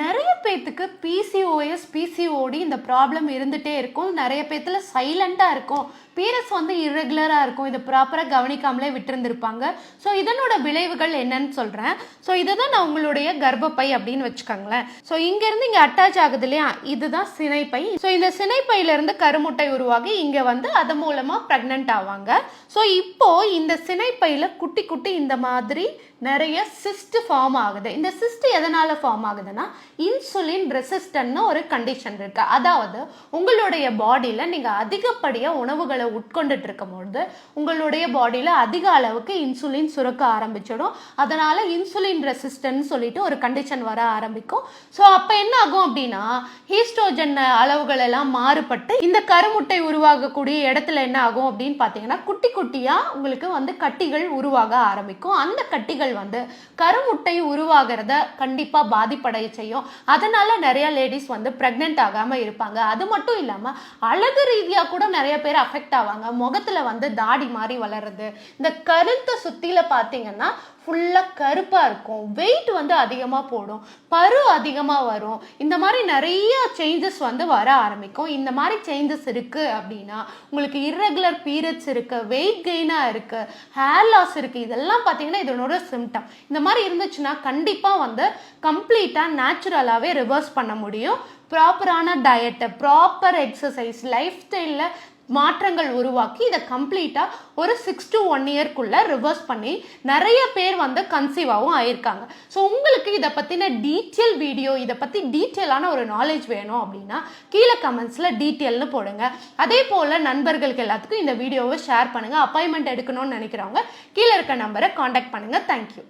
நிறைய பேத்துக்கு PCOS PCOD இந்த ப்ராப்ளம் இருந்துகிட்டே இருக்கும். நிறைய பேத்துல சைலண்டாக இருக்கும், பீரியட்ஸ் வந்து இரெகுலராக இருக்கும், இதை ப்ராப்பராக கவனிக்காமலே விட்டுருந்துருப்பாங்க. ஸோ இதனோட விளைவுகள் என்னன்னு சொல்கிறேன். ஸோ இதை தான் நான் உங்களுடைய கர்ப்பப்பை அப்படின்னு வச்சுக்கோங்களேன். ஸோ இங்கேருந்து இங்கே அட்டாச் ஆகுது இல்லையா, இதுதான் சினைப்பை. ஸோ இந்த சினைப்பையிலேருந்து கருமுட்டை உருவாகி இங்கே வந்து அது மூலமாக ப்ரெக்னென்ட் ஆவாங்க. ஸோ இப்போ இந்த சினைப்பையில் குட்டி குட்டி இந்த மாதிரி நிறைய சிஸ்ட் ஃபார்ம் ஆகுது. இந்த சிஸ்ட் எதனால ஃபார்ம் ஆகுதுன்னா, இன்சுலின் ரெசிஸ்டன்ட்னு ஒரு கண்டிஷன் இருக்கு. அதாவது உங்களுடைய பாடியில நீங்க அதிகப்படியாக உணவுகளை உட்கொண்டுட்டு இருக்கும் பொழுது உங்களுடைய பாடியில அதிக அளவுக்கு இன்சுலின் சுரக்க ஆரம்பிச்சிடும். அதனால இன்சுலின் ரெசிஸ்டன்ட் சொல்லிட்டு ஒரு கண்டிஷன் வர ஆரம்பிக்கும். ஸோ அப்ப என்ன ஆகும் அப்படின்னா, ஈஸ்ட்ரோஜன் அளவுகள் எல்லாம் மாறுபட்டு இந்த கருமுட்டை உருவாகக்கூடிய இடத்துல என்ன ஆகும் அப்படின்னு பார்த்தீங்கன்னா, குட்டி குட்டியா உங்களுக்கு வந்து கட்டிகள் உருவாக ஆரம்பிக்கும். அந்த கட்டிகள் வந்து கருமுட்டை உருவாகிறத கண்டிப்பா பாதிப்படைய செய்யும். அதனால நிறைய லேடிஸ் வந்து பிரெக்னென்ட் ஆகாம இருப்பாங்க. அது மட்டும் இல்லாம அழகு ரீதியா கூட நிறைய பேர் அஃபெக்ட் ஆவாங்க. முகத்துல வந்து தாடி மாதிரி வளருது, இந்த கருத்தை சுத்தில பாத்தீங்கன்னா ஃபுல்லா கருப்பா இருக்கும், வெயிட் வந்து அதிகமா போடும், பரு அதிகமா வரும். இந்த மாதிரி நிறைய சேஞ்சஸ் வந்து வர ஆரம்பிக்கும். இந்த மாதிரி சேஞ்சஸ் இருக்கு அப்படின்னா, உங்களுக்கு இர்ரெகுலர் பீரியட்ஸ் இருக்கு, வெயிட் கெயினா இருக்கு, ஹேர் லாஸ் இருக்கு, இதெல்லாம் பார்த்தீங்கன்னா இதனோட சிம்டம். இந்த மாதிரி இருந்துச்சுன்னா கண்டிப்பா வந்து கம்ப்ளீட்டா நேச்சுரலாவே ரிவர்ஸ் பண்ண முடியும். ப்ராப்பரான டயட்டு, ப்ராப்பர் எக்ஸசைஸ், லைஃப் ஸ்டைலில் மாற்றங்கள் உருவாக்கி இதை கம்ப்ளீட்டாக ஒரு 6 to 1 இயர்க்குள்ள ரிவர்ஸ் பண்ணி நிறைய பேர் வந்து கன்சீவாகவும் ஆயிருக்காங்க. ஸோ உங்களுக்கு இதை பற்றின டீட்டெயில் வீடியோ, இதை பற்றி டீட்டெயிலான ஒரு நாலேஜ் வேணும் அப்படின்னா கீழே கமெண்ட்ஸில் டீட்டெயில்னு போடுங்க. அதே போல் நண்பர்களுக்கு எல்லாத்துக்கும் இந்த வீடியோவை ஷேர் பண்ணுங்கள். அப்பாயின்மெண்ட் எடுக்கணும்னு நினைக்கிறவங்க கீழே இருக்க நம்பரை காண்டாக்ட் பண்ணுங்கள். தேங்க்யூ.